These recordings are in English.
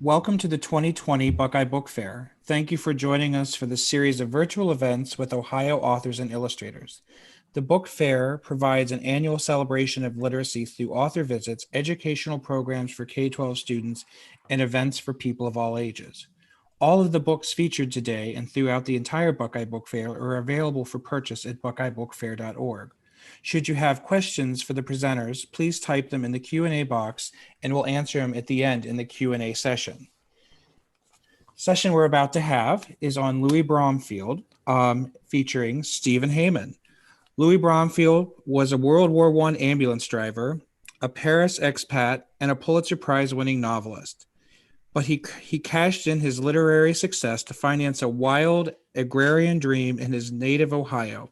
Welcome to the 2020 Buckeye Book Fair. Thank you for joining us for this series of virtual events with Ohio authors and illustrators. The book fair provides an annual celebration of literacy through author visits, educational programs for K-12 students, and events for people of all ages. All of the books featured today and throughout the entire Buckeye Book Fair are available for purchase at buckeyebookfair.org. Should you have questions for the presenters, please type them in the Q&A box and we'll answer them at the end in the Q&A session. Session we're about to have is on Louis Bromfield, featuring Stephen Heyman. Louis Bromfield was a World War I ambulance driver, a Paris expat, and a Pulitzer Prize-winning novelist. But he cashed in his literary success to finance a wild agrarian dream in his native Ohio.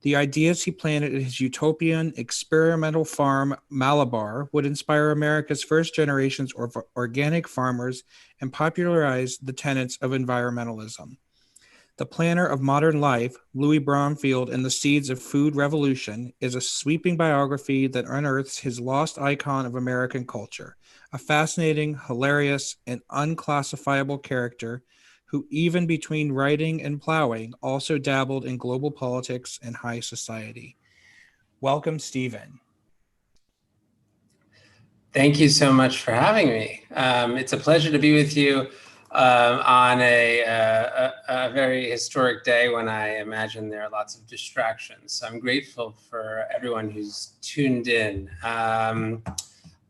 The ideas he planted at his utopian experimental farm, Malabar, would inspire America's first generations of organic farmers and popularize the tenets of environmentalism. The Planner of Modern Life, Louis Bromfield and the Seeds of Food Revolution, is a sweeping biography that unearths his lost icon of American culture, a fascinating, hilarious, and unclassifiable character who, even between writing and plowing, also dabbled in global politics and high society. Welcome, Stephen. Thank you so much for having me. It's a pleasure to be with you on a very historic day when I imagine there are lots of distractions. So I'm grateful for everyone who's tuned in.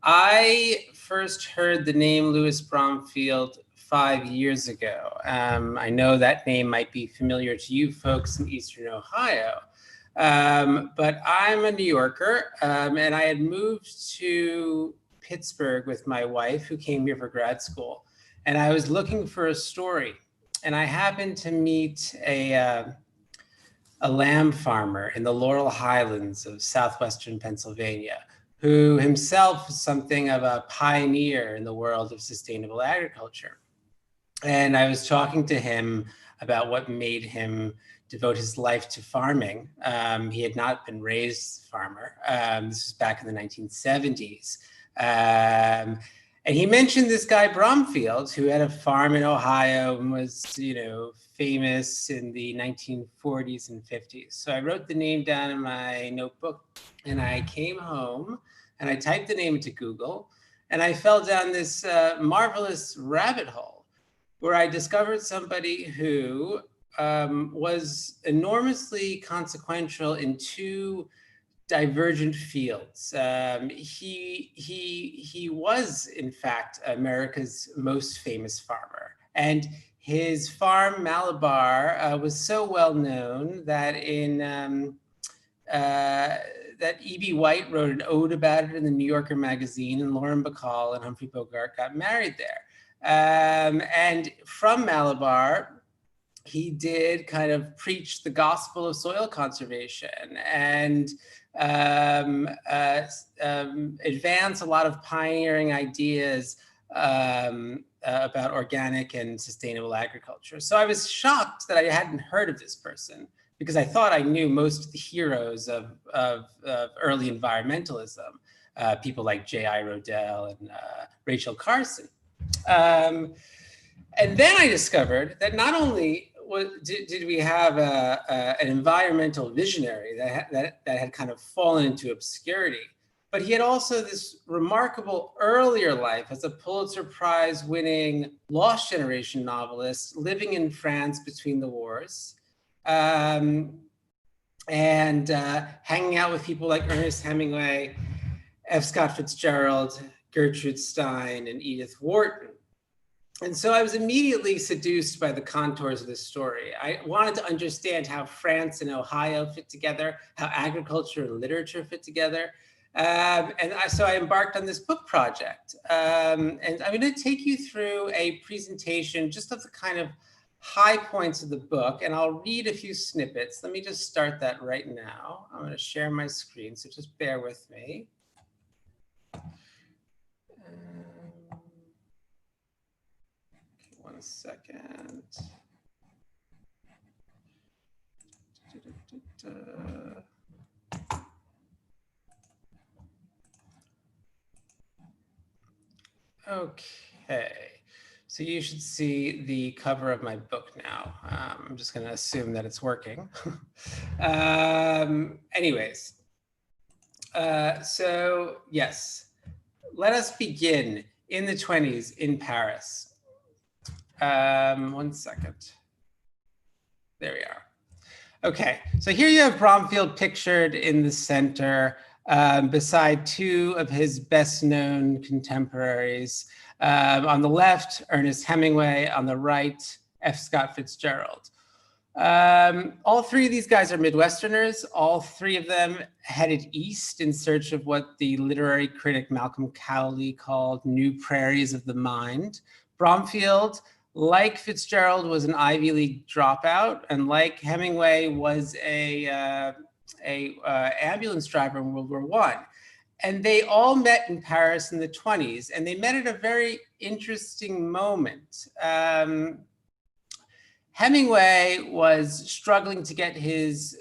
I first heard the name Louis Bromfield 5 years ago. I know that name might be familiar to you folks in Eastern Ohio, but I'm a New Yorker, and I had moved to Pittsburgh with my wife, who came here for grad school, and I was looking for a story, and I happened to meet a lamb farmer in the Laurel Highlands of southwestern Pennsylvania, who himself was something of a pioneer in the world of sustainable agriculture. And I was talking to him about what made him devote his life to farming. He had not been raised a farmer. This was back in the 1970s. And he mentioned this guy Bromfield, who had a farm in Ohio and was, famous in the 1940s and 50s. So I wrote the name down in my notebook, and I came home and I typed the name into Google, and I fell down this marvelous rabbit hole where I discovered somebody who was enormously consequential in two divergent fields. He was, in fact, America's most famous farmer. And his farm, Malabar, was so well known that that E.B. White wrote an ode about it in the New Yorker magazine, and Lauren Bacall and Humphrey Bogart got married there. And from Malabar, he did kind of preach the gospel of soil conservation and advance a lot of pioneering ideas about organic and sustainable agriculture. So I was shocked that I hadn't heard of this person, because I thought I knew most of the heroes of early environmentalism, people like J.I. Rodell and Rachel Carson. And then I discovered that not only did we have an environmental visionary that had kind of fallen into obscurity, but he had also this remarkable earlier life as a Pulitzer Prize winning Lost Generation novelist living in France between the wars, and hanging out with people like Ernest Hemingway, F. Scott Fitzgerald, Gertrude Stein, and Edith Wharton. And so I was immediately seduced by the contours of this story. I wanted to understand how France and Ohio fit together, how agriculture and literature fit together. So I embarked on this book project. And I'm going to take you through a presentation just of the kind of high points of the book, and I'll read a few snippets. Let me just start that right now. I'm going to share my screen, so just bear with me. One second. Okay, So you should see the cover of my book now. I'm just going to assume that it's working. Anyways, so yes, let us begin in the 20s in Paris. 1 second. There we are. Okay, so here you have Bromfield pictured in the center beside two of his best known contemporaries. On the left, Ernest Hemingway. On the right, F. Scott Fitzgerald. All three of these guys are Midwesterners. All three of them headed east in search of what the literary critic Malcolm Cowley called new prairies of the mind. Bromfield, like Fitzgerald, was an Ivy League dropout, and like Hemingway, was a ambulance driver in World War I. And they all met in Paris in the 20s, and they met at a very interesting moment. Hemingway was struggling to get his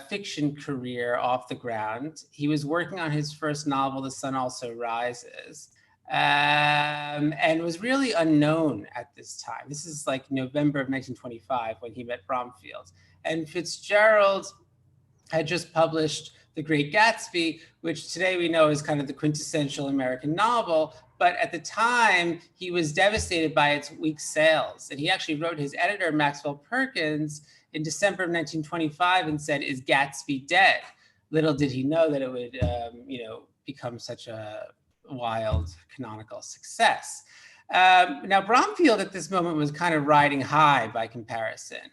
fiction career off the ground. He was working on his first novel, The Sun Also Rises, and was really unknown at this time. This is like November of 1925 when he met Bromfield. And Fitzgerald had just published The Great Gatsby, which today we know is kind of the quintessential American novel. But at the time, he was devastated by its weak sales. And he actually wrote his editor, Maxwell Perkins, in December of 1925 and said, "Is Gatsby dead?" Little did he know that it would become such a wild canonical success. Now, Bromfield at this moment was kind of riding high by comparison.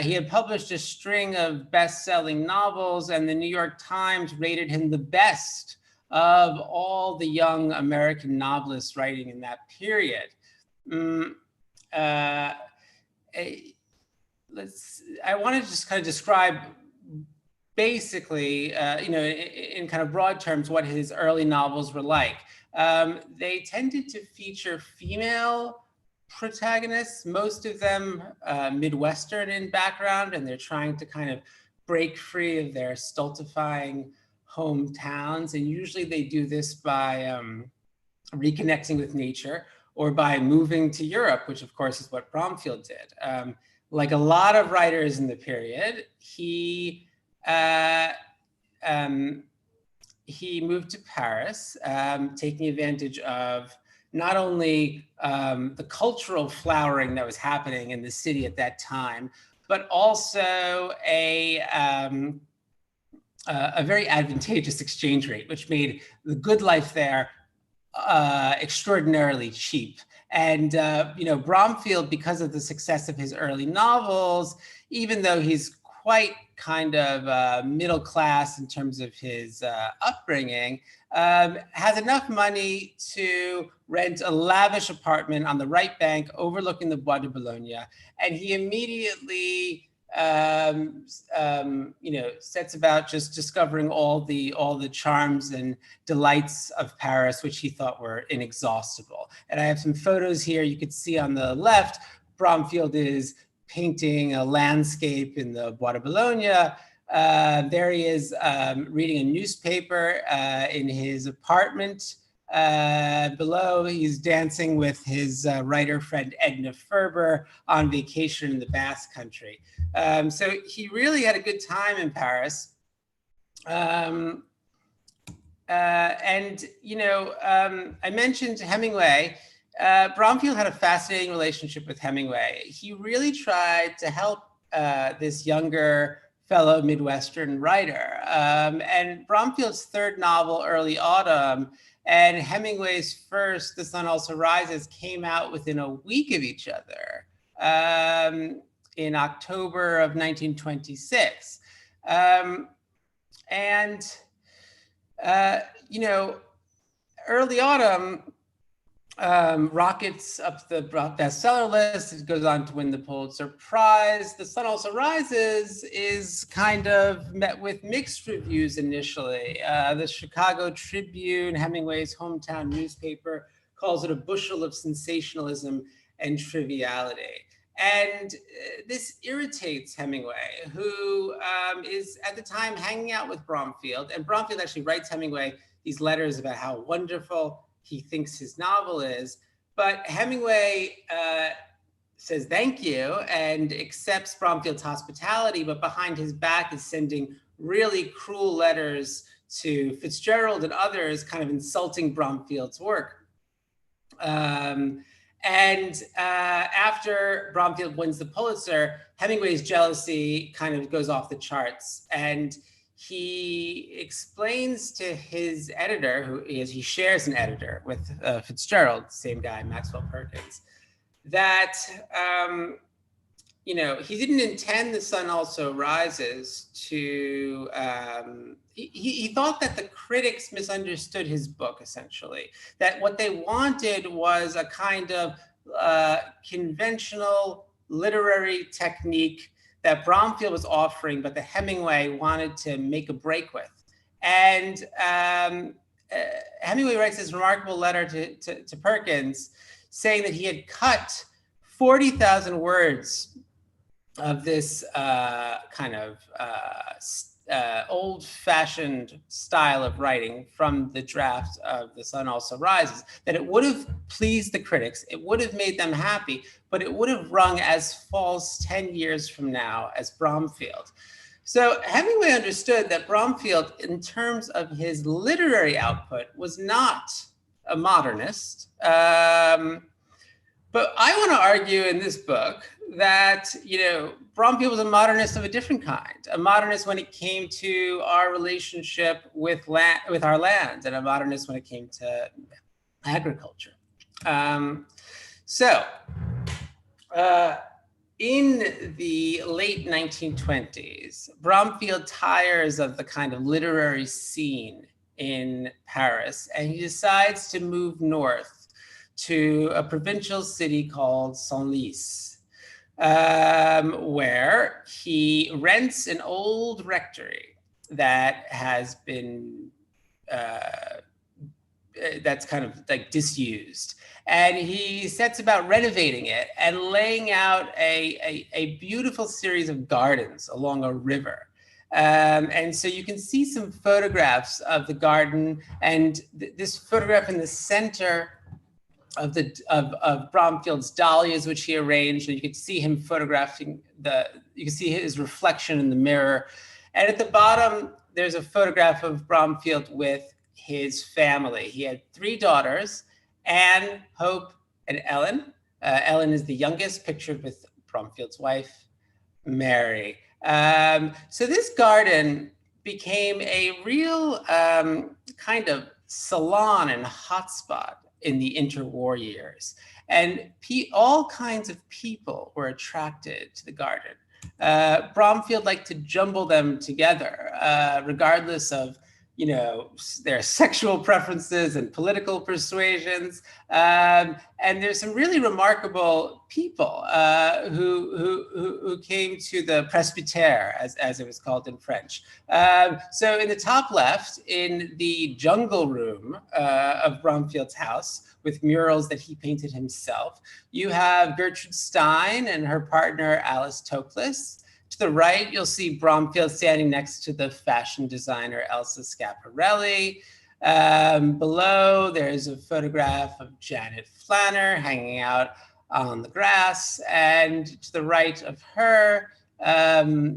He had published a string of best-selling novels, and the New York Times rated him the best of all the young American novelists writing in that period. I want to just kind of describe basically, in kind of broad terms, what his early novels were like. They tended to feature female protagonists, most of them Midwestern in background, and they're trying to kind of break free of their stultifying hometowns. And usually they do this by reconnecting with nature or by moving to Europe, which of course is what Bromfield did. Like a lot of writers in the period, he moved to Paris, taking advantage of not only the cultural flowering that was happening in the city at that time, but also a very advantageous exchange rate, which made the good life there extraordinarily cheap. And Bromfield, because of the success of his early novels, even though he's quite kind of middle class in terms of his upbringing, has enough money to rent a lavish apartment on the right bank overlooking the Bois de Boulogne. And he immediately sets about just discovering all the charms and delights of Paris, which he thought were inexhaustible. And I have some photos here. You could see on the left, Bromfield is painting a landscape in the Bois de Boulogne. There he is reading a newspaper in his apartment. Below, he's dancing with his writer friend Edna Ferber on vacation in the Basque Country. So he really had a good time in Paris. I mentioned Hemingway. Bromfield had a fascinating relationship with Hemingway. He really tried to help this younger fellow Midwestern writer. And Bromfield's third novel, Early Autumn, and Hemingway's first, The Sun Also Rises, came out within a week of each other in October of 1926. Early Autumn rockets up the bestseller list. It goes on to win the Pulitzer Prize. The Sun Also Rises is kind of met with mixed reviews initially. The Chicago Tribune, Hemingway's hometown newspaper, calls it a bushel of sensationalism and triviality. And this irritates Hemingway, who is at the time hanging out with Bromfield. And Bromfield actually writes Hemingway these letters about how wonderful he thinks his novel is. But Hemingway says thank you and accepts Bromfield's hospitality, but behind his back is sending really cruel letters to Fitzgerald and others, kind of insulting Bromfield's work. And after Bromfield wins the Pulitzer, Hemingway's jealousy kind of goes off the charts. And he explains to his editor, he shares an editor with Fitzgerald, same guy, Maxwell Perkins, that he didn't intend The Sun Also Rises to, he thought that the critics misunderstood his book, essentially, that what they wanted was a kind of conventional literary technique that Bromfield was offering, but that Hemingway wanted to make a break with. And Hemingway writes this remarkable letter to Perkins saying that he had cut 40,000 words of this kind of old-fashioned style of writing from the draft of The Sun Also Rises, that it would have pleased the critics, it would have made them happy, but it would have rung as false 10 years from now as Bromfield. So Hemingway understood that Bromfield, in terms of his literary output, was not a modernist. But I want to argue in this book that, Bromfield was a modernist of a different kind, a modernist when it came to our relationship with our land, and a modernist when it came to agriculture. In the late 1920s, Bromfield tires of the kind of literary scene in Paris, and he decides to move north to a provincial city called Senlis, where he rents an old rectory that has been, that's kind of like disused. And he sets about renovating it and laying out a beautiful series of gardens along a river. And so you can see some photographs of the garden, and this photograph in the center of Bromfield's dahlias, which he arranged, and you can see him photographing you can see his reflection in the mirror. And at the bottom, there's a photograph of Bromfield with his family. He had 3 daughters, Anne, Hope, and Ellen. Ellen is the youngest, pictured with Bromfield's wife, Mary. So this garden became a real kind of salon and hotspot in the interwar years. And all kinds of people were attracted to the garden. Bromfield liked to jumble them together, regardless of their sexual preferences and political persuasions. And there's some really remarkable people who came to the presbytère, as it was called in French. So in the top left, in the jungle room of Bromfield's house, with murals that he painted himself, you have Gertrude Stein and her partner, Alice Toklas. To the right, you'll see Bromfield standing next to the fashion designer Elsa Schiaparelli. Below, there's a photograph of Janet Flanner hanging out on the grass. And to the right of her,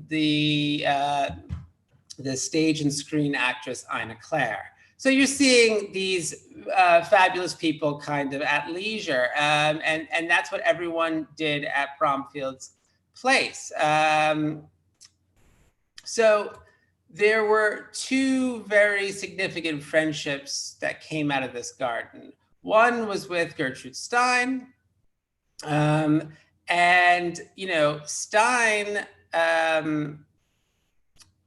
the stage and screen actress Ina Claire. So you're seeing these fabulous people kind of at leisure. And that's what everyone did at Bromfield's Place. So there were 2 very significant friendships that came out of this garden. One was with Gertrude Stein. And, Stein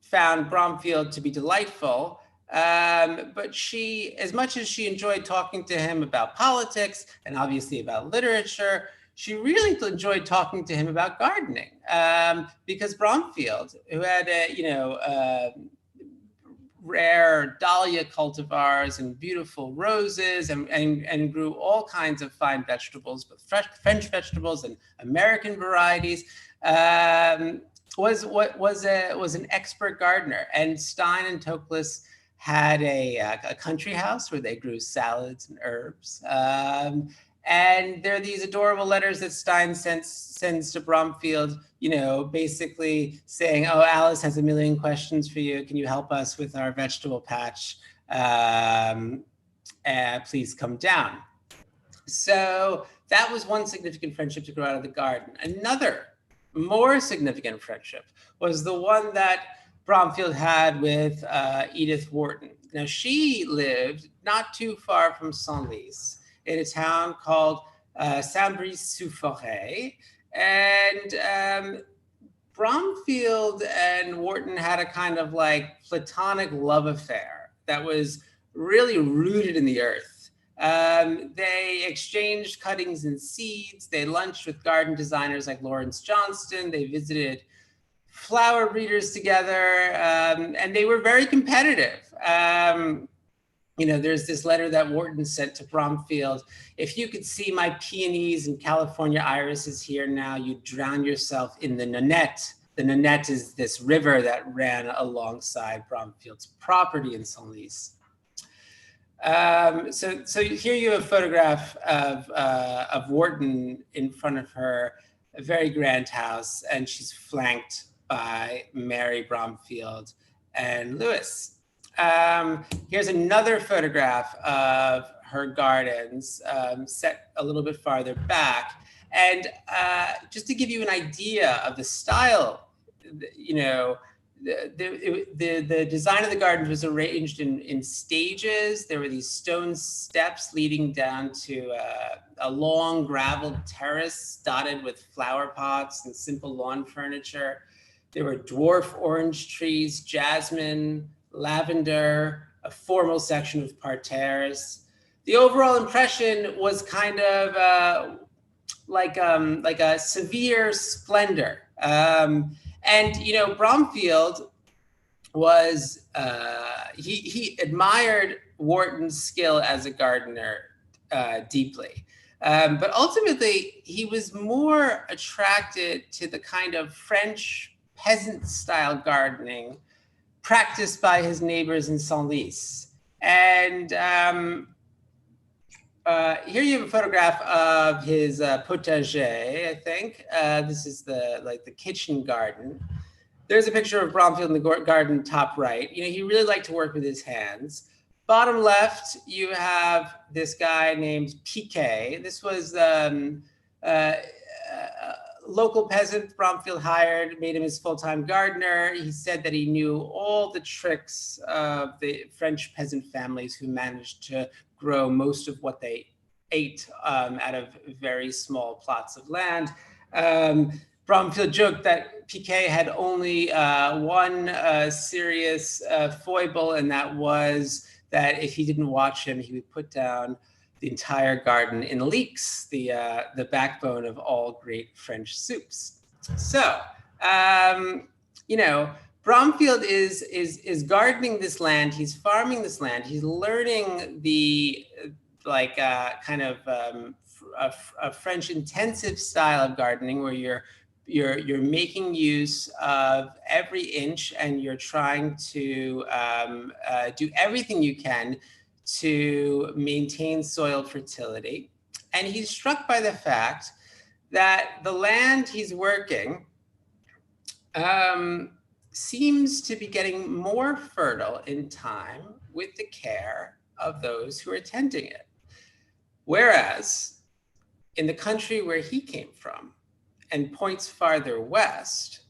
found Bromfield to be delightful. But she, as much as she enjoyed talking to him about politics and obviously about literature, she really enjoyed talking to him about gardening, because Bromfield, who had rare dahlia cultivars and beautiful roses and grew all kinds of fine vegetables, both French vegetables and American varieties, was an expert gardener. And Stein and Toklas had a country house where they grew salads and herbs. And there are these adorable letters that Stein sends to Bromfield, basically saying, oh, Alice has a million questions for you. Can you help us with our vegetable patch? Please come down. So that was one significant friendship to grow out of the garden. Another more significant friendship was the one that Bromfield had with Edith Wharton. Now, she lived not too far from Senlis in a town called Saint-Brice-sous-Forêt. And Bromfield and Wharton had a kind of like platonic love affair that was really rooted in the earth. They exchanged cuttings and seeds. They lunched with garden designers like Lawrence Johnston. They visited flower breeders together, and they were very competitive. There's this letter that Wharton sent to Bromfield. If you could see my peonies and California irises here now, you'd drown yourself in the Nanette. The Nanette is this river that ran alongside Bromfield's property in Senlis. So here you have a photograph of Wharton in front of her, a very grand house, and she's flanked by Mary Bromfield and Louis. Here's another photograph of her gardens, set a little bit farther back. And just to give you an idea of the style, the design of the gardens was arranged in stages. There were these stone steps leading down to a long gravel terrace dotted with flower pots and simple lawn furniture. There were dwarf orange trees, jasmine, lavender, a formal section of parterres. The overall impression was kind of like a severe splendor. And Bromfield was he admired Wharton's skill as a gardener deeply, but ultimately he was more attracted to the kind of French peasant-style gardening practiced by his neighbors in Senlis. And here you have a photograph of his potager, I think. This is the kitchen garden. There's a picture of Bromfield in the garden top right. He really liked to work with his hands. Bottom left, you have this guy named Piquet. This was local peasant Bromfield hired, made him his full-time gardener. He said that he knew all the tricks of the French peasant families who managed to grow most of what they ate out of very small plots of land. Bromfield joked that Piquet had only one serious foible, and that was that if he didn't watch him, he would put down the entire garden in leeks, the backbone of all great French soups. So, Bromfield is gardening this land. He's farming this land. He's learning the kind of a French intensive style of gardening where you're making use of every inch and you're trying to do everything you can to maintain soil fertility. And he's struck by the fact that the land he's working seems to be getting more fertile in time with the care of those who are tending it. Whereas in the country where he came from and points farther west,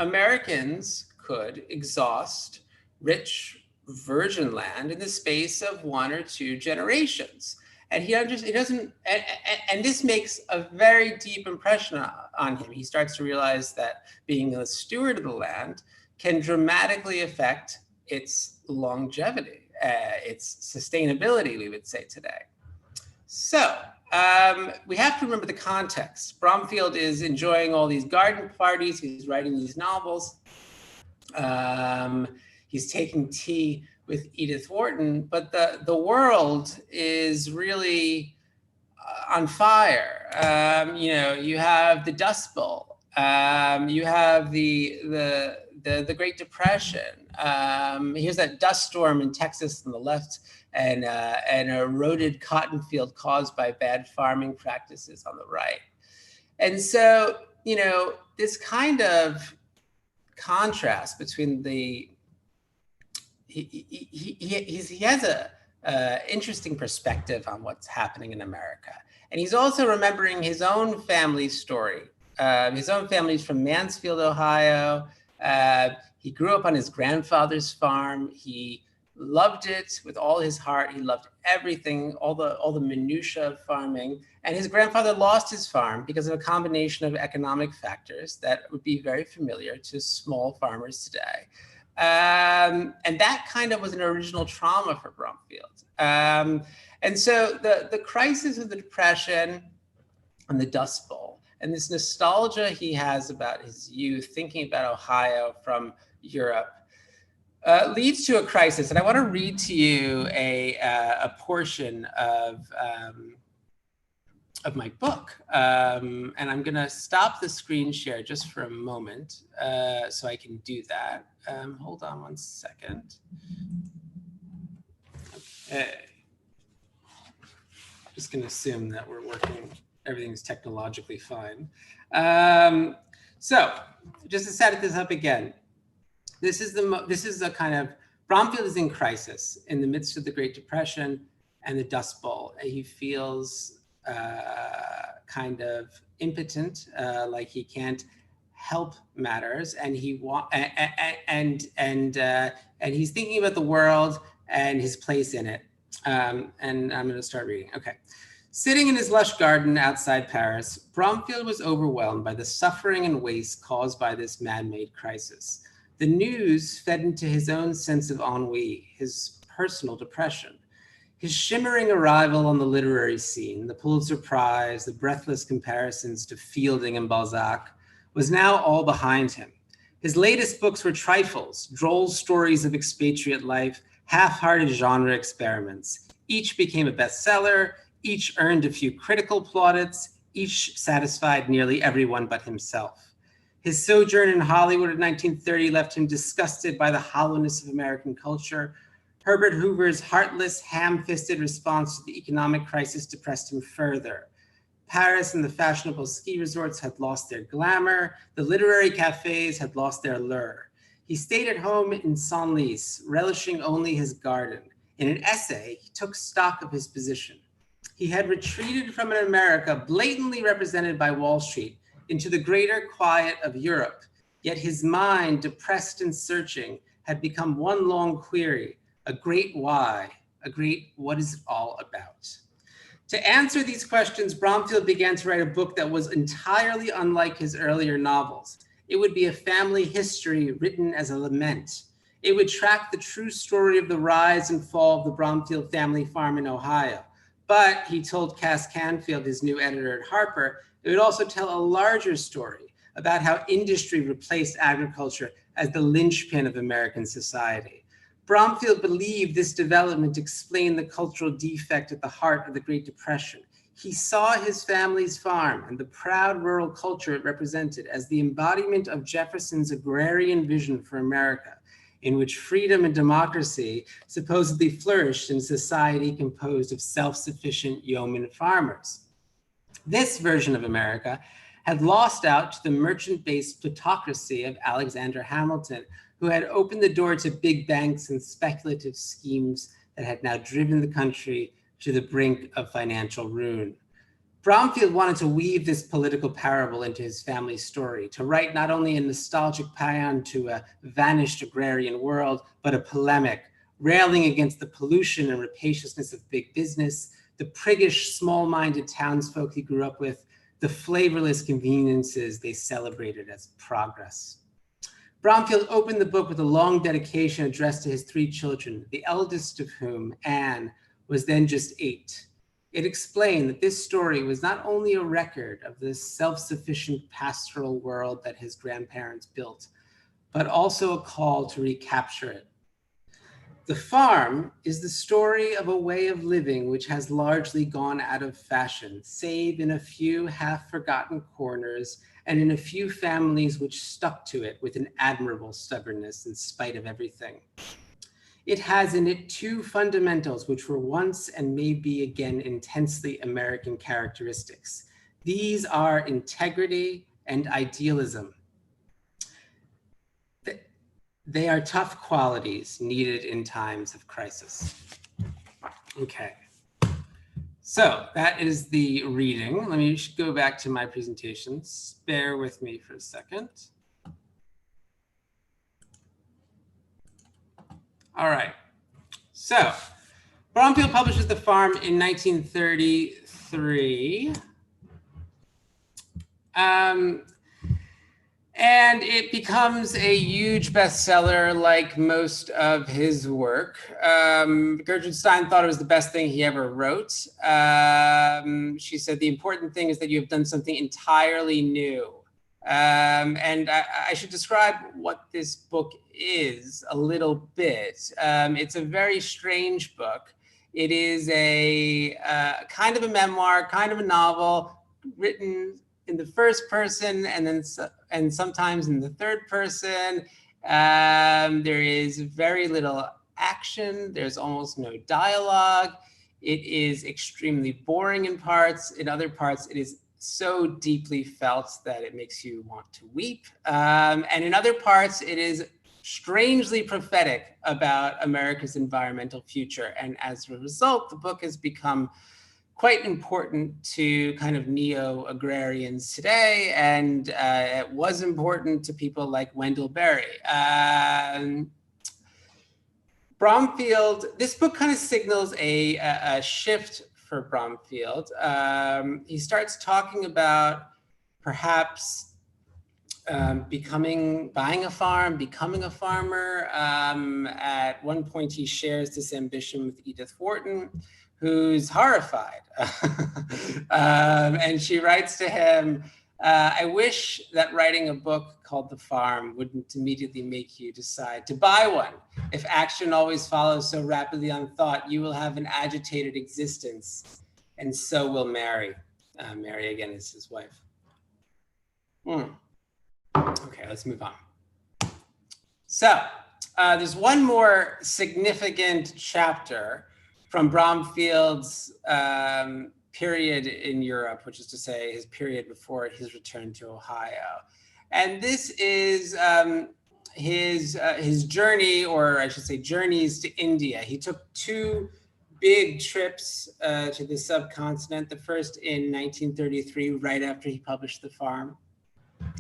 Americans could exhaust rich virgin land in the space of 1 or 2 generations. And and this makes a very deep impression on him. He starts to realize that being a steward of the land can dramatically affect its longevity, its sustainability, we would say today. So we have to remember the context. Bromfield is enjoying all these garden parties. He's writing these novels. He's taking tea with Edith Wharton, but the world is really on fire. You have the Dust Bowl. You have the Great Depression. Here's that dust storm in Texas on the left an eroded cotton field caused by bad farming practices on the right. And so, this kind of contrast between he has a interesting perspective on what's happening in America. And he's also remembering his own family's story. His own family's from Mansfield, Ohio. He grew up on his grandfather's farm. He loved it with all his heart. He loved everything, all the minutiae of farming. And his grandfather lost his farm because of a combination of economic factors that would be very familiar to small farmers today. And that kind of was an original trauma for Bromfield. And so the crisis of the Depression and the Dust Bowl and this nostalgia he has about his youth, thinking about Ohio from Europe, leads to a crisis. And I want to read to you a portion of my book. And I'm going to stop the screen share just for a moment so I can do that. Hold on one second. Okay. Just going to assume that we're working, everything's technologically fine. So just to set this up again, this is a kind of, Bromfield is in crisis in the midst of the Great Depression and the Dust Bowl. He feels kind of impotent, like he can't help matters, and he's thinking about the world and his place in it. And I'm going to start reading. Okay. Sitting in his lush garden outside Paris, Bromfield was overwhelmed by the suffering and waste caused by this man-made crisis. The news fed into his own sense of ennui, his personal depression. His shimmering arrival on the literary scene, the Pulitzer Prize, the breathless comparisons to Fielding and Balzac, was now all behind him. His latest books were trifles, droll stories of expatriate life, half-hearted genre experiments. Each became a bestseller, each earned a few critical plaudits, each satisfied nearly everyone but himself. His sojourn in Hollywood in 1930 left him disgusted by the hollowness of American culture. Herbert Hoover's heartless, ham-fisted response to the economic crisis depressed him further. Paris and the fashionable ski resorts had lost their glamour. The literary cafes had lost their allure. He stayed at home in Senlis, relishing only his garden. In an essay, he took stock of his position. He had retreated from an America blatantly represented by Wall Street into the greater quiet of Europe, yet his mind, depressed and searching, had become one long query, a great why, a great what is it all about? To answer these questions, Bromfield began to write a book that was entirely unlike his earlier novels. It would be a family history written as a lament. It would track the true story of the rise and fall of the Bromfield family farm in Ohio. But he told Cass Canfield, his new editor at Harper, it would also tell a larger story about how industry replaced agriculture as the linchpin of American society. Bromfield believed this development explained the cultural defect at the heart of the Great Depression. He saw his family's farm and the proud rural culture it represented as the embodiment of Jefferson's agrarian vision for America, in which freedom and democracy supposedly flourished in a society composed of self-sufficient yeoman farmers. This version of America had lost out to the merchant-based plutocracy of Alexander Hamilton, who had opened the door to big banks and speculative schemes that had now driven the country to the brink of financial ruin. Bromfield wanted to weave this political parable into his family's story, to write not only a nostalgic paean to a vanished agrarian world, but a polemic, railing against the pollution and rapaciousness of big business, the priggish, small-minded townsfolk he grew up with, the flavorless conveniences they celebrated as progress. Bromfield opened the book with a long dedication addressed to his three children, the eldest of whom, Anne, was then just 8. It explained that this story was not only a record of the self-sufficient pastoral world that his grandparents built, but also a call to recapture it. The farm is the story of a way of living which has largely gone out of fashion, save in a few half-forgotten corners and in a few families which stuck to it with an admirable stubbornness in spite of everything. It has in it two fundamentals, which were once and may be again intensely American characteristics. These are integrity and idealism. They are tough qualities needed in times of crisis. Okay. So that is the reading. Let me go back to my presentation. Bear with me for a second. All right. So Bromfield publishes The Farm in 1933. And it becomes a huge bestseller like most of his work. Gertrude Stein thought it was the best thing he ever wrote. She said, the important thing is that you have done something entirely new. And I should describe what this book is a little bit. It's a very strange book. It is a kind of a memoir, kind of a novel written in the first person and sometimes in the third person. There is very little action. There's almost no dialogue. It is extremely boring in parts. In other parts, it is so deeply felt that it makes you want to weep. And in other parts, it is strangely prophetic about America's environmental future. And as a result, the book has become quite important to kind of neo-agrarians today, and it was important to people like Wendell Berry. Bromfield, this book kind of signals a shift for Bromfield. He starts talking about perhaps buying a farm, becoming a farmer. At one point, he shares this ambition with Edith Wharton, who's horrified. And she writes to him, I wish that writing a book called The Farm wouldn't immediately make you decide to buy one. If action always follows so rapidly on thought, you will have an agitated existence, and so will Mary. Mary, again, is his wife. Okay, let's move on. So there's one more significant chapter from Bromfield's period in Europe, which is to say his period before his return to Ohio. And this is his journey, or I should say journeys to India. He took two big trips to the subcontinent, the first in 1933, right after he published The Farm.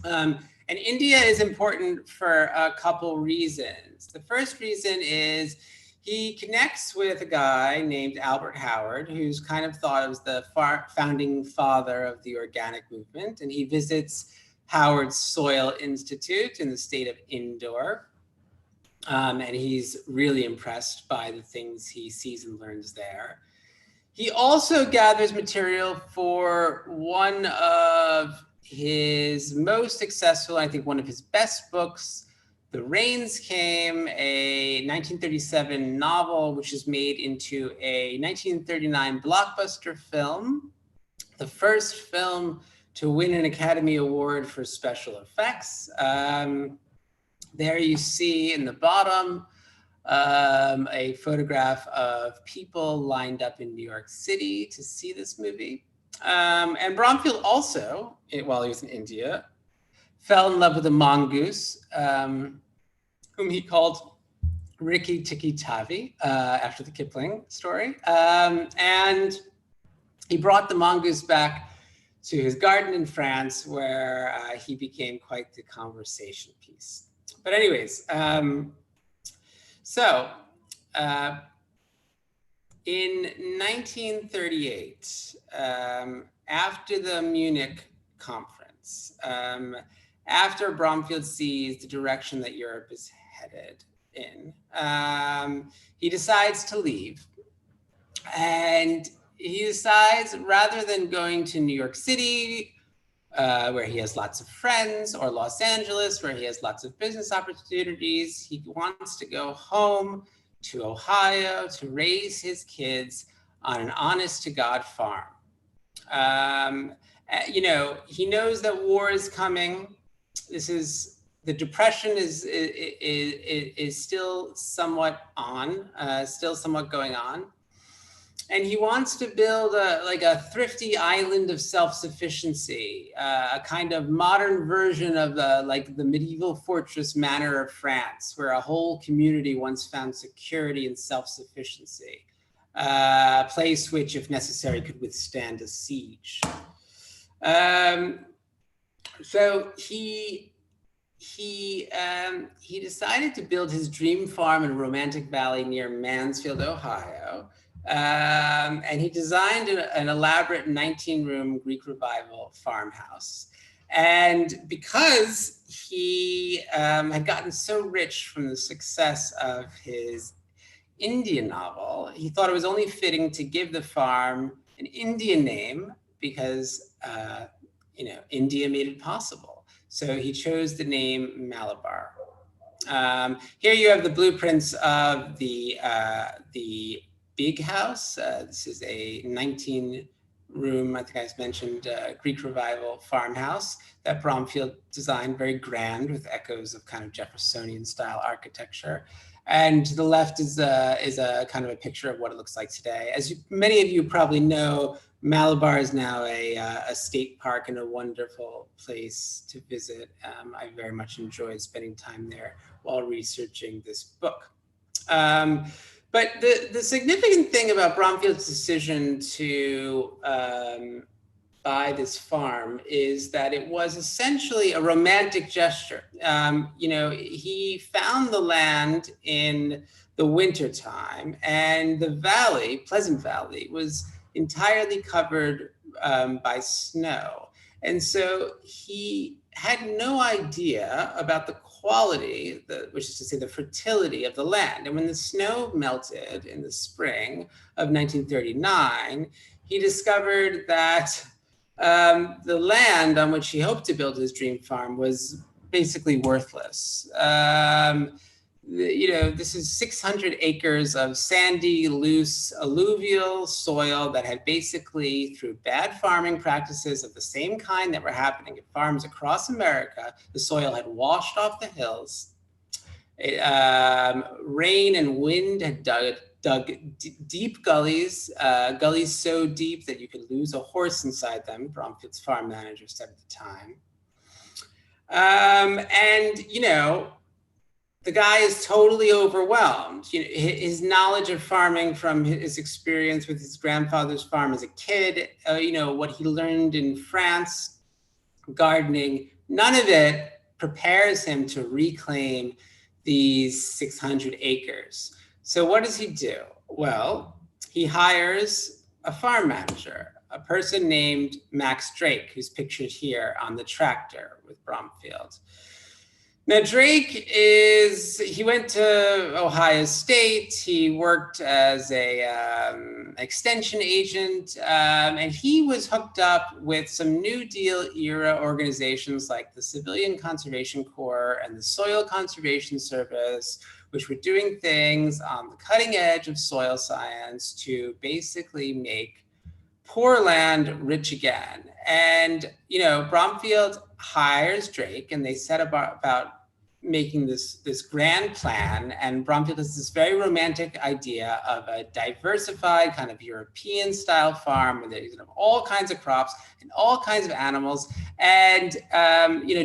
And India is important for a couple reasons. The first reason is he connects with a guy named Albert Howard, who's kind of thought of as the founding father of the organic movement. And he visits Howard's Soil Institute in the state of Indore. And he's really impressed by the things he sees and learns there. He also gathers material for one of his most successful, I think one of his best books, The Rains Came, a 1937 novel, which is made into a 1939 blockbuster film, the first film to win an Academy Award for special effects. There you see in the bottom a photograph of people lined up in New York City to see this movie. And Bromfield also, while he was in India, fell in love with a mongoose, whom he called Rikki Tikki Tavi, after the Kipling story. And he brought the mongoose back to his garden in France, where he became quite the conversation piece. But anyways, in 1938, after the Munich conference, after Bromfield sees the direction that Europe is headed in, he decides to leave. And he decides, rather than going to New York City, where he has lots of friends, or Los Angeles, where he has lots of business opportunities, he wants to go home to Ohio to raise his kids on an honest-to-God farm. You know, he knows that war is coming. This is the depression is still somewhat on, still somewhat going on. And he wants to build a thrifty island of self-sufficiency, a kind of modern version of the medieval fortress manor of France, where a whole community once found security and self-sufficiency, a place which, if necessary, could withstand a siege. So he decided to build his dream farm in Romantic Valley near Mansfield, Ohio. And he designed an elaborate 19-room Greek Revival farmhouse. And because he had gotten so rich from the success of his Indian novel, he thought it was only fitting to give the farm an Indian name because, India made it possible. So he chose the name Malabar. Here you have the blueprints of the big house. This is a 19-room, I think I mentioned, Greek Revival farmhouse that Bromfield designed, very grand with echoes of kind of Jeffersonian style architecture. And to the left is a kind of a picture of what it looks like today. As many of you probably know, Malabar is now a state park and a wonderful place to visit. I very much enjoyed spending time there while researching this book. But the significant thing about Bromfield's decision to buy this farm is that it was essentially a romantic gesture. He found the land in the wintertime, and the valley, Pleasant Valley, was entirely covered by snow. And so he had no idea about the quality, which is to say the fertility of the land. And when the snow melted in the spring of 1939, he discovered that the land on which he hoped to build his dream farm was basically worthless. This is 600 acres of sandy, loose, alluvial soil that had basically, through bad farming practices of the same kind that were happening at farms across America, the soil had washed off the hills. Rain and wind had dug deep gullies, gullies so deep that you could lose a horse inside them, Bromfield's farm manager said at the time. The guy is totally overwhelmed. His knowledge of farming from his experience with his grandfather's farm as a kid, what he learned in France, gardening, none of it prepares him to reclaim these 600 acres. So what does he do? Well, he hires a farm manager, a person named Max Drake, who's pictured here on the tractor with Bromfield. Now, Drake he went to Ohio State. He worked as a extension agent, and he was hooked up with some New Deal era organizations like the Civilian Conservation Corps and the Soil Conservation Service, which were doing things on the cutting edge of soil science to basically make poor land rich again. And, Bromfield hires Drake, and they set about making this grand plan. And Bromfield has this very romantic idea of a diversified kind of European style farm where they have all kinds of crops and all kinds of animals. And,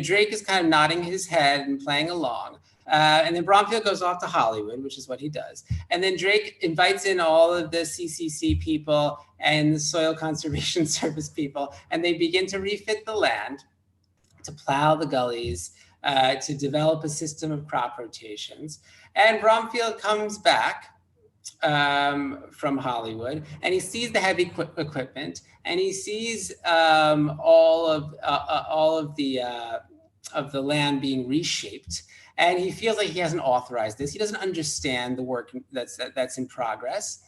Drake is kind of nodding his head and playing along. And then Bromfield goes off to Hollywood, which is what he does. And then Drake invites in all of the CCC people and the Soil Conservation Service people, and they begin to refit the land, to plow the gullies, to develop a system of crop rotations. And Bromfield comes back from Hollywood, and he sees the heavy equipment, and he sees all of the land being reshaped. And he feels like he hasn't authorized this. He doesn't understand the work that's in progress.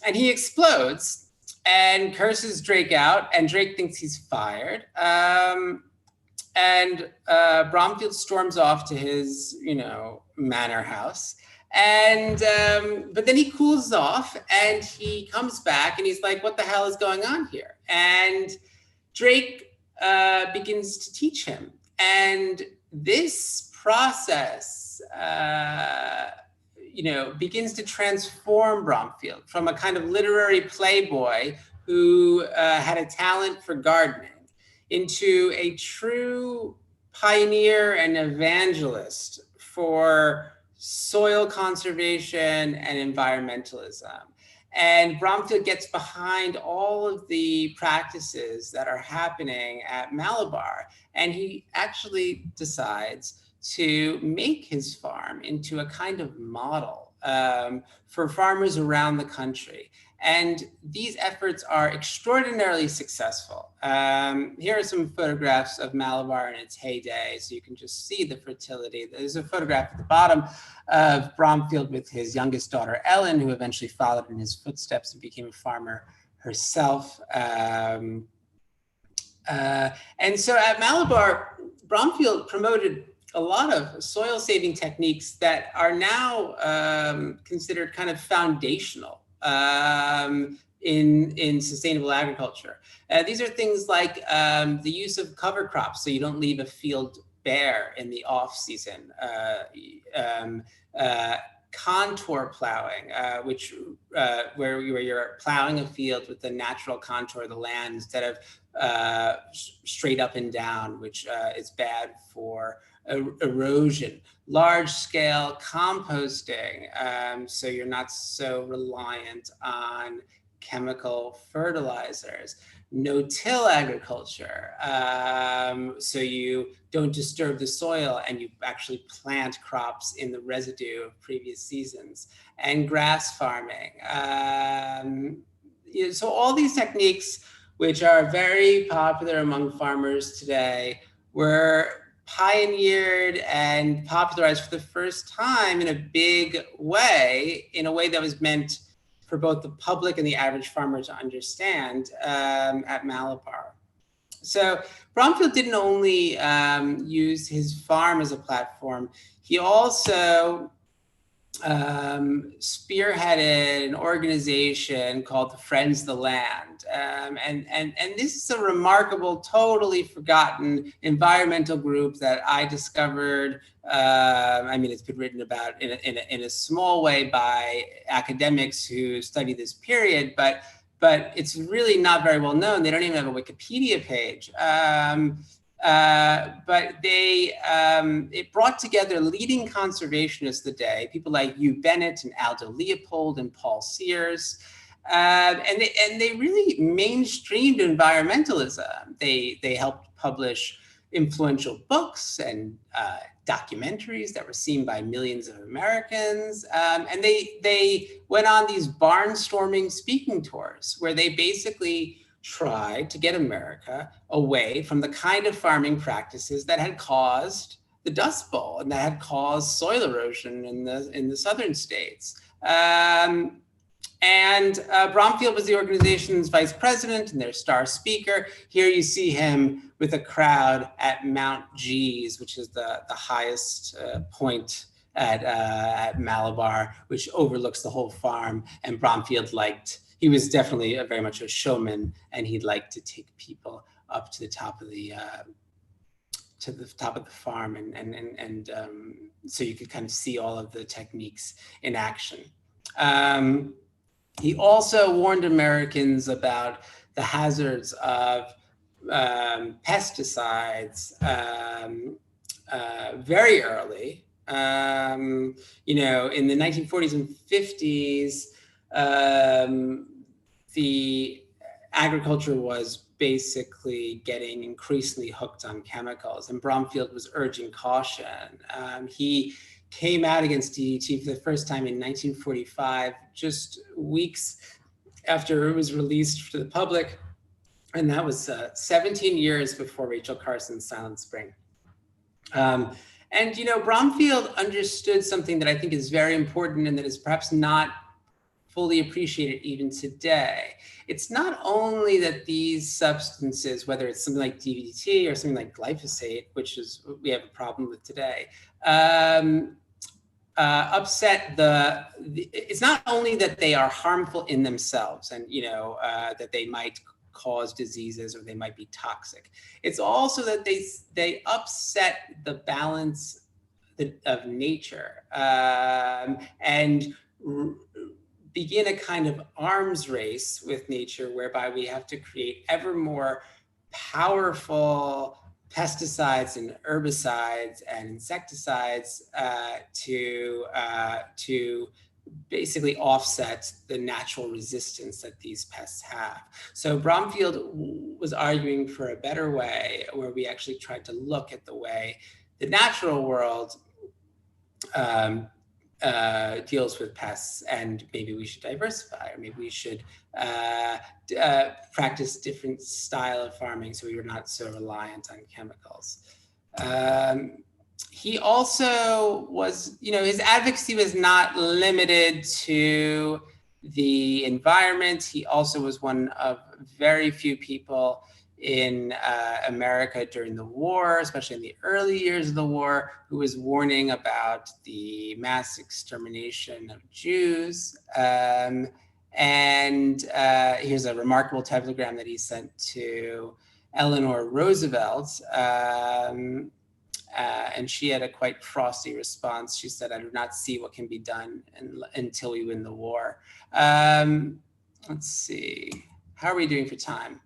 And he explodes and curses Drake out, and Drake thinks he's fired. And Bromfield storms off to his, manor house. And but then he cools off, and he comes back, and he's like, what the hell is going on here? And Drake begins to teach him. And this process, begins to transform Bromfield from a kind of literary playboy who had a talent for gardening into a true pioneer and evangelist for soil conservation and environmentalism. And Bromfield gets behind all of the practices that are happening at Malabar. And he actually decides to make his farm into a kind of model for farmers around the country. And these efforts are extraordinarily successful. Here are some photographs of Malabar in its heyday, so you can just see the fertility. There's a photograph at the bottom of Bromfield with his youngest daughter, Ellen, who eventually followed in his footsteps and became a farmer herself. And so at Malabar, Bromfield promoted a lot of soil-saving techniques that are now considered kind of foundational in sustainable agriculture. These are things like the use of cover crops, so you don't leave a field bare in the off season. Contour plowing, where you're plowing a field with the natural contour of the land instead of straight up and down, which is bad for erosion. Large-scale composting, so you're not so reliant on chemical fertilizers. No-till agriculture, so you don't disturb the soil and you actually plant crops in the residue of previous seasons. And grass farming. So all these techniques, which are very popular among farmers today, were pioneered and popularized for the first time in a big way, in a way that was meant for both the public and the average farmer to understand at Malabar. So Bromfield didn't only use his farm as a platform, he also spearheaded an organization called the Friends of the Land. And this is a remarkable, totally forgotten environmental group that I discovered. It's been written about in a small way by academics who study this period, but it's really not very well known. They don't even have a Wikipedia page. But it brought together leading conservationists of the day, people like Hugh Bennett and Aldo Leopold and Paul Sears. And they really mainstreamed environmentalism. They helped publish influential books and documentaries that were seen by millions of Americans. And they went on these barnstorming speaking tours where they basically tried to get America away from the kind of farming practices that had caused the Dust Bowl and that had caused soil erosion in the southern states. Bromfield was the organization's vice president and their star speaker. Here you see him with a crowd at Mount Gees, which is the highest point at Malabar, which overlooks the whole farm. And Bromfield he was definitely very much a showman, and he'd like to take people up to the top of the farm, and so you could kind of see all of the techniques in action. He also warned Americans about the hazards of pesticides very early. In the 1940s and 50s, the agriculture was basically getting increasingly hooked on chemicals, and Bromfield was urging caution. He came out against DDT for the first time in 1945, just weeks after it was released to the public, and that was 17 years before Rachel Carson's Silent Spring. Bromfield understood something that I think is very important and that is perhaps not fully appreciated even today. It's not only that these substances, whether it's something like DDT or something like glyphosate, which is what we have a problem with today, upset it's not only that they are harmful in themselves and that they might cause diseases or they might be toxic. It's also that they upset the balance of nature and begin a kind of arms race with nature whereby we have to create ever more powerful pesticides and herbicides and insecticides to basically offset the natural resistance that these pests have. So Bromfield was arguing for a better way where we actually tried to look at the way the natural world deals with pests, and maybe we should diversify, or maybe we should practice different style of farming so we were not so reliant on chemicals. He also was, his advocacy was not limited to the environment. He also was one of very few people in America during the war, especially in the early years of the war, who was warning about the mass extermination of Jews. And here's a remarkable telegram that he sent to Eleanor Roosevelt. And she had a quite frosty response. She said, "I do not see what can be done until we win the war." Let's see. How are we doing for time?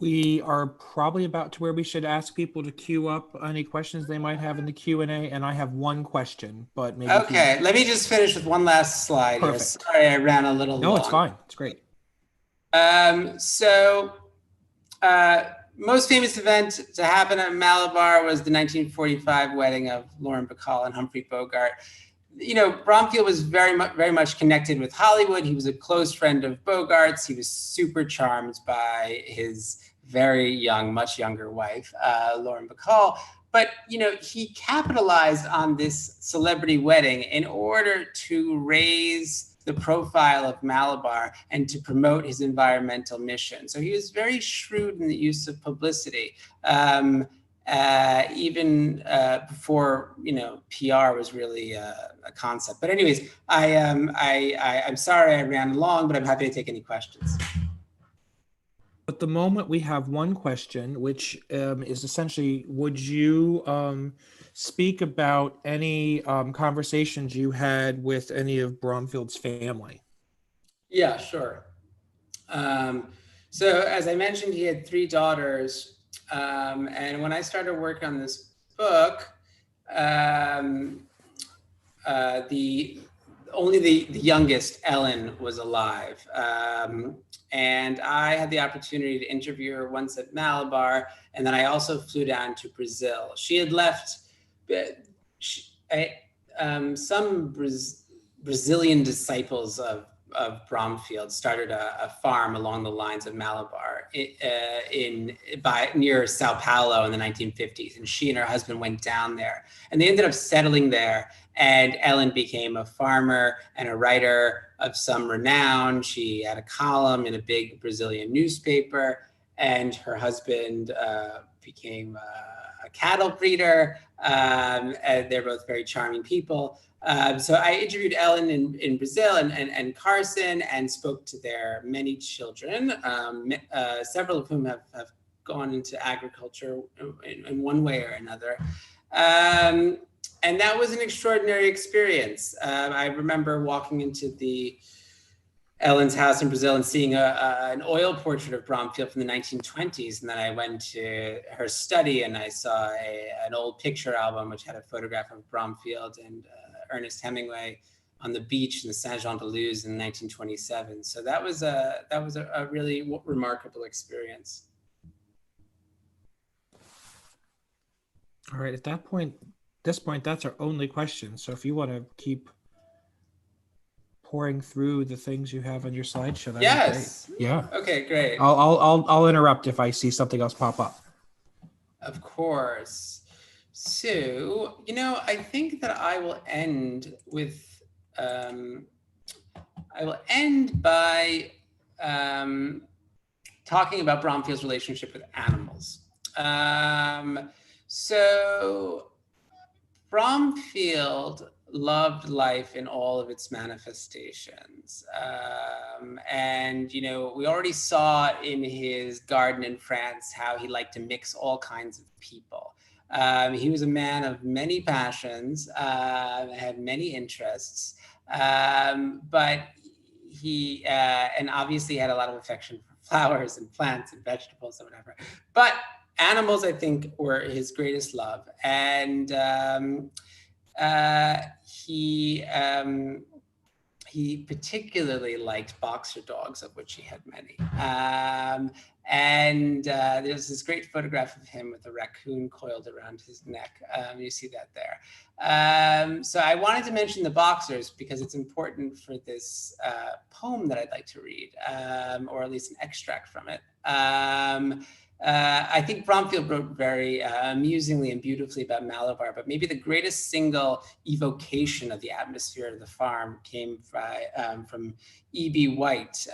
We are probably about to where we should ask people to queue up any questions they might have in the Q&A, and I have one question, but maybe... Okay, let me just finish with one last slide. Perfect. Sorry, I ran a little long. No, it's fine. It's great. Most famous event to happen at Malabar was the 1945 wedding of Lauren Bacall and Humphrey Bogart. Bromfield was very much connected with Hollywood. He was a close friend of Bogart's. He was super charmed by his very young, much younger wife, Lauren Bacall. But, he capitalized on this celebrity wedding in order to raise the profile of Malabar and to promote his environmental mission. So he was very shrewd in the use of publicity. Even before PR was really a concept. But anyways, I'm sorry I ran long, but I'm happy to take any questions. At the moment, we have one question, which is essentially, would you speak about any conversations you had with any of Bromfield's family? Yeah, sure. So as I mentioned, he had 3 daughters. And when I started work on this book, only the youngest, Ellen, was alive. And I had the opportunity to interview her once at Malabar, and then I also flew down to Brazil. She had left some Brazilian disciples of Bromfield started a farm along the lines of Malabar near Sao Paulo in the 1950s, and she and her husband went down there, and they ended up settling there. And Ellen became a farmer and a writer of some renown. She had a column in a big Brazilian newspaper, and her husband became a cattle breeder. And they're both very charming people. So I interviewed Ellen in Brazil and Carson, and spoke to their many children, several of whom have gone into agriculture in one way or another. And that was an extraordinary experience. I remember walking into Ellen's house in Brazil and seeing an oil portrait of Bromfield from the 1920s. And then I went to her study and I saw an old picture album which had a photograph of Bromfield and Ernest Hemingway on the beach in the Saint-Jean-de-Luz in 1927. So that was a really remarkable experience. All right, at this point, that's our only question. So if you want to keep pouring through the things you have on your slideshow, that'd be great. Yeah. Okay, great. I'll interrupt if I see something else pop up. Of course. So, I think that I will end with, by talking about Bromfield's relationship with animals. So Bromfield loved life in all of its manifestations. And, we already saw in his garden in France how he liked to mix all kinds of people. He was a man of many passions, had many interests, but he, and obviously had a lot of affection for flowers and plants and vegetables and whatever. But animals, I think, were his greatest love. And he particularly liked boxer dogs, of which he had many. And there's this great photograph of him with a raccoon coiled around his neck. You see that there. So I wanted to mention the boxers because it's important for this poem that I'd like to read, or at least an extract from it. I think Bromfield wrote very amusingly and beautifully about Malabar, but maybe the greatest single evocation of the atmosphere of the farm came from E.B. White,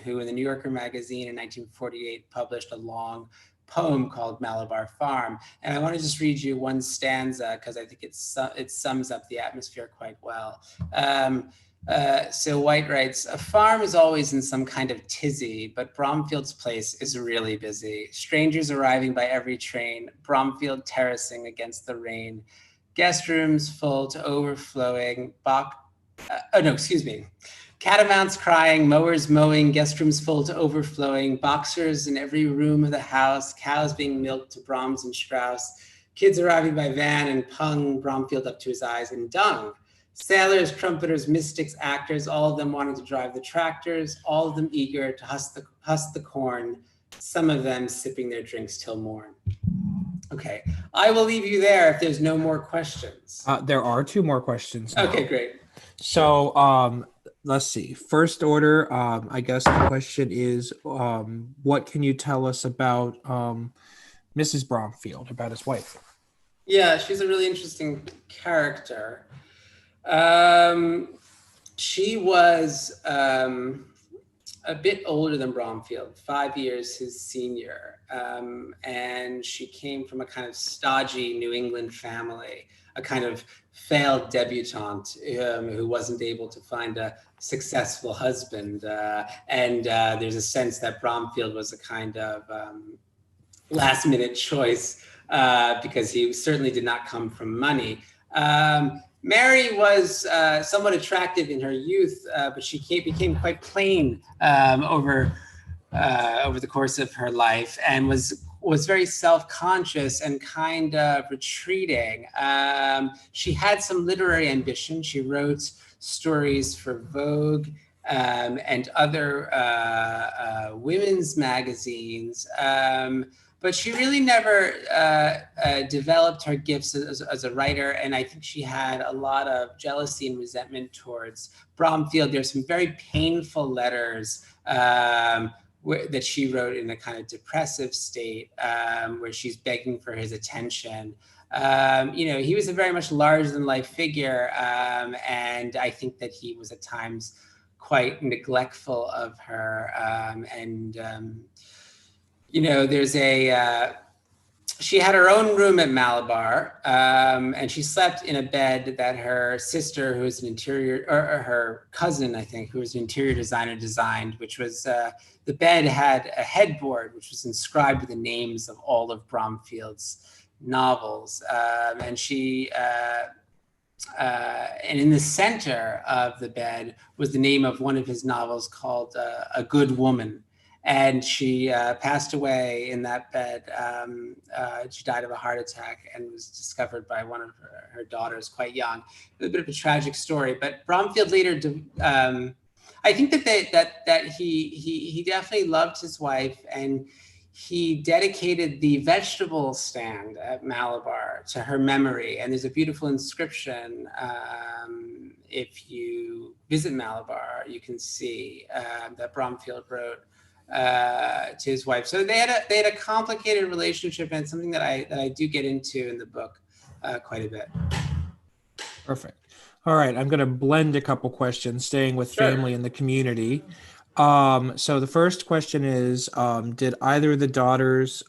who in the New Yorker magazine in 1948 published a long poem called Malabar Farm. And I want to just read you one stanza because I think it sums up the atmosphere quite well. So White writes, "A farm is always in some kind of tizzy, but Bromfields Place is really busy. Strangers arriving by every train, Bromfield terracing against the rain, guest rooms full to overflowing, catamounts crying, mowers mowing, guest rooms full to overflowing, boxers in every room of the house, cows being milked to Brahms and Strauss, kids arriving by van and pung Bromfield up to his eyes in dung. Sailors, trumpeters, mystics, actors, all of them wanting to drive the tractors, all of them eager to husk the corn, some of them sipping their drinks till morn." Okay, I will leave you there if there's no more questions. There are two more questions now. Okay, great. So let's see. First order, I guess the question is, what can you tell us about Mrs. Bromfield, about his wife? Yeah, she's a really interesting character. She was a bit older than Bromfield, 5 years his senior, and she came from a kind of stodgy New England family, a kind of failed debutante who wasn't able to find a successful husband, and there's a sense that Bromfield was a kind of last-minute choice because he certainly did not come from money. Mary was somewhat attractive in her youth, but she became quite plain over the course of her life, and was very self-conscious and kind of retreating. She had some literary ambition. She wrote stories for Vogue and other women's magazines. But she really never developed her gifts as a writer, and I think she had a lot of jealousy and resentment towards Bromfield. There's some very painful letters that she wrote in a kind of depressive state, where she's begging for his attention. He was a very much larger-than-life figure, and I think that he was at times quite neglectful of her, she had her own room at Malabar, and she slept in a bed that her sister, who was or her cousin, I think, who was an interior designer, designed, which was, the bed had a headboard, which was inscribed with the names of all of Bromfield's novels. And in the center of the bed was the name of one of his novels called A Good Woman. And she passed away in that bed. She died of a heart attack and was discovered by one of her daughters quite young. It was a bit of a tragic story, but Bromfield later, I think that he definitely loved his wife, and he dedicated the vegetable stand at Malabar to her memory. And there's a beautiful inscription. If you visit Malabar, you can see that Bromfield wrote to his wife. So they had a complicated relationship, and something that I do get into in the book quite a bit. Perfect. All right, I'm going to blend a couple questions, staying with Sure. family and the community. So the first question is, did either of the daughters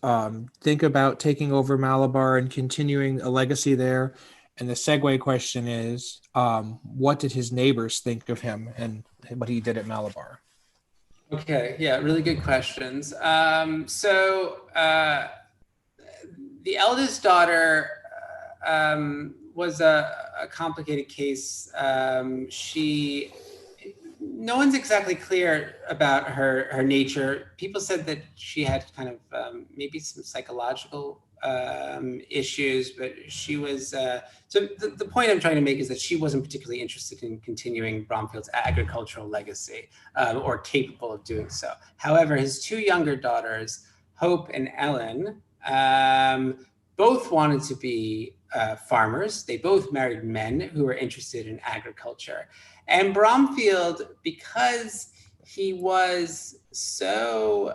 think about taking over Malabar and continuing a legacy there? And the segue question is, what did his neighbors think of him and what he did at Malabar? Okay, yeah, really good questions. The eldest daughter was a complicated case. No one's exactly clear about her nature. People said that she had kind of maybe some psychological issues, but she was. So the point I'm trying to make is that she wasn't particularly interested in continuing Bromfield's agricultural legacy or capable of doing so. However, his two younger daughters, Hope and Ellen, both wanted to be farmers. They both married men who were interested in agriculture. And Bromfield, because he was so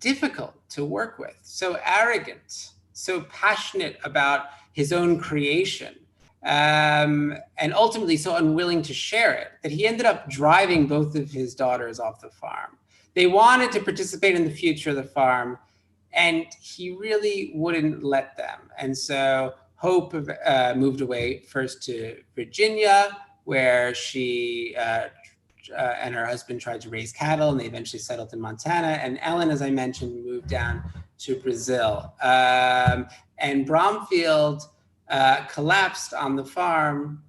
difficult to work with, so arrogant, so passionate about his own creation, and ultimately so unwilling to share it, that he ended up driving both of his daughters off the farm. They wanted to participate in the future of the farm, and he really wouldn't let them. And so Hope moved away first to Virginia, where she and her husband tried to raise cattle, and they eventually settled in Montana. And Ellen, as I mentioned, moved down to Brazil. And Bromfield collapsed on the farm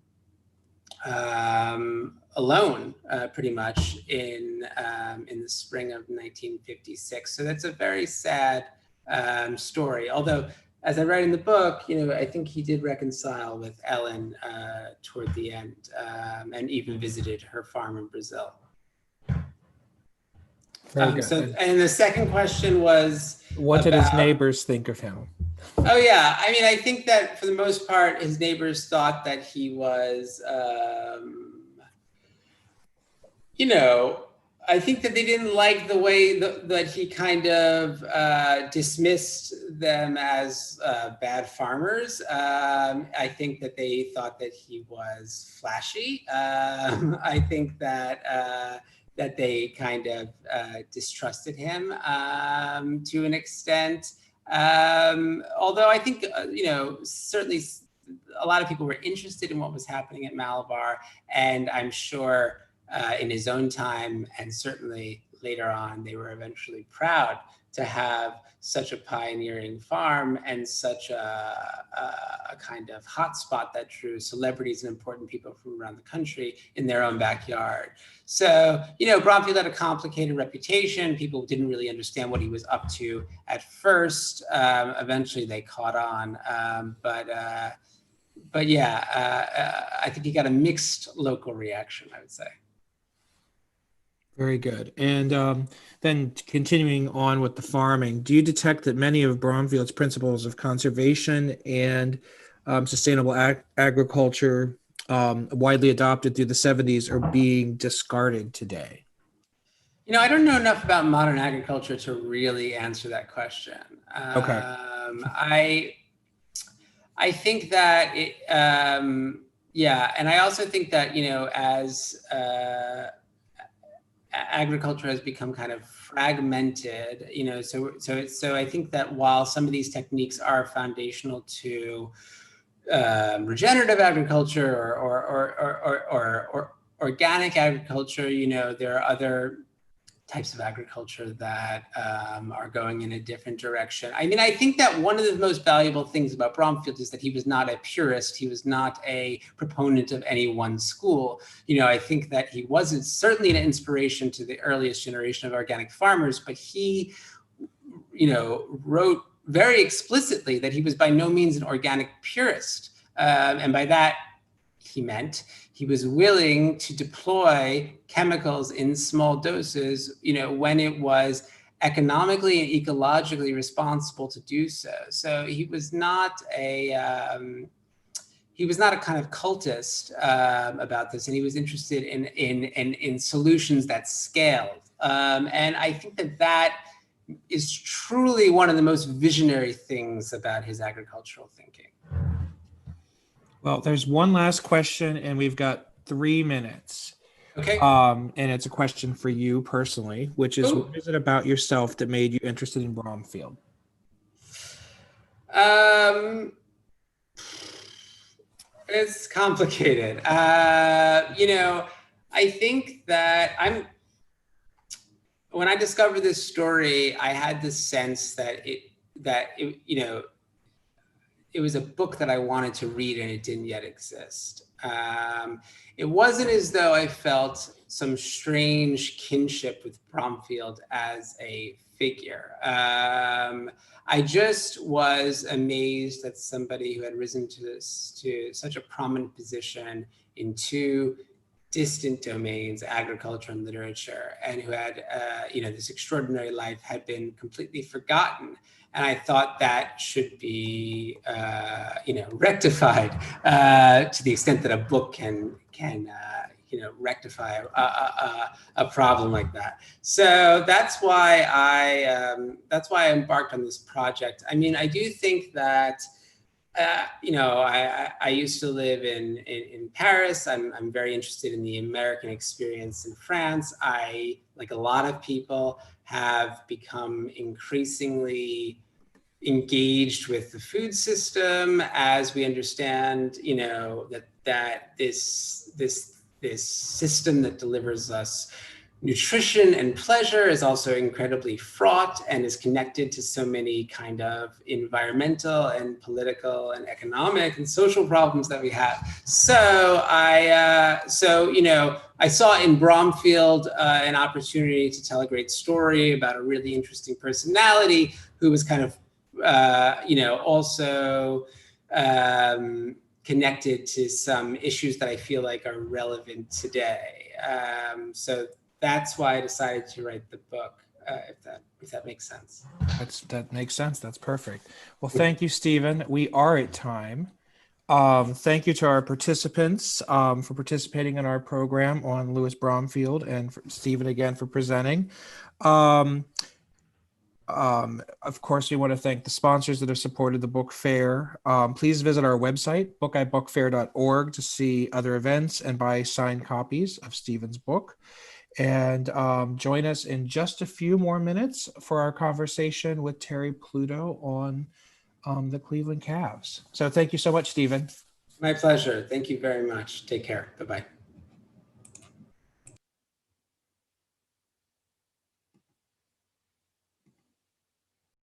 alone, pretty much in the spring of 1956. So that's a very sad story. Although, as I write in the book, I think he did reconcile with Ellen toward the end, and even visited her farm in Brazil. And the second question was, what did his neighbors think of him? Oh yeah, I mean, I think that for the most part, his neighbors thought that he was, I think that they didn't like the way that he kind of dismissed them as bad farmers. I think that they thought that he was flashy. I think that they kind of distrusted him to an extent. Although I think, certainly a lot of people were interested in what was happening at Malabar, and I'm sure in his own time, and certainly later on, they were eventually proud to have such a pioneering farm and such a kind of hotspot that drew celebrities and important people from around the country in their own backyard. So, Bromfield had a complicated reputation. People didn't really understand what he was up to at first. Eventually, they caught on. But yeah, I think he got a mixed local reaction, I would say. Very good. And then continuing on with the farming, do you detect that many of Bromfield's principles of conservation and sustainable agriculture widely adopted through the 70s are being discarded today? I don't know enough about modern agriculture to really answer that question. Okay. I think that and I also think that, as agriculture has become kind of fragmented, so I think that while some of these techniques are foundational to regenerative agriculture or organic agriculture, there are other types of agriculture that are going in a different direction. I mean, I think that one of the most valuable things about Bromfield is that he was not a purist. He was not a proponent of any one school. I think that he wasn't certainly an inspiration to the earliest generation of organic farmers, but he, wrote very explicitly that he was by no means an organic purist. And by that, he meant he was willing to deploy chemicals in small doses, when it was economically and ecologically responsible to do so. So he was not a kind of cultist about this, and he was interested in solutions that scaled. And I think that is truly one of the most visionary things about his agricultural thinking. Well, there's one last question, and we've got 3 minutes. Okay. And it's a question for you personally, which is, what is it about yourself that made you interested in Bromfield? It's complicated. I think that when I discovered this story, I had this sense that it was a book that I wanted to read and it didn't yet exist. It wasn't as though I felt some strange kinship with Bromfield as a figure. I just was amazed that somebody who had risen to such a prominent position in two distant domains, agriculture and literature, and who had this extraordinary life, had been completely forgotten. And I thought that should be rectified to the extent that a book can rectify a problem like that. So that's why I embarked on this project. I mean, I do think that I used to live in Paris. I'm very interested in the American experience in France. I, like a lot of people, have become increasingly engaged with the food system as we understand, that this system that delivers us nutrition and pleasure is also incredibly fraught and is connected to so many kind of environmental and political and economic and social problems that we have. So I saw in Bromfield an opportunity to tell a great story about a really interesting personality who was kind of, also connected to some issues that I feel like are relevant today. So that's why I decided to write the book, if that makes sense. That makes sense. That's perfect. Well, thank you, Stephen. We are at time. Thank you to our participants for participating in our program on Louis Bromfield, and for Stephen again for presenting. Of course, we want to thank the sponsors that have supported the book fair. Please visit our website, buckeyebookfair.org, to see other events and buy signed copies of Stephen's book. And join us in just a few more minutes for our conversation with Terry Pluto on the Cleveland Cavs. So thank you so much, Stephen. My pleasure. Thank you very much. Take care. Bye-bye.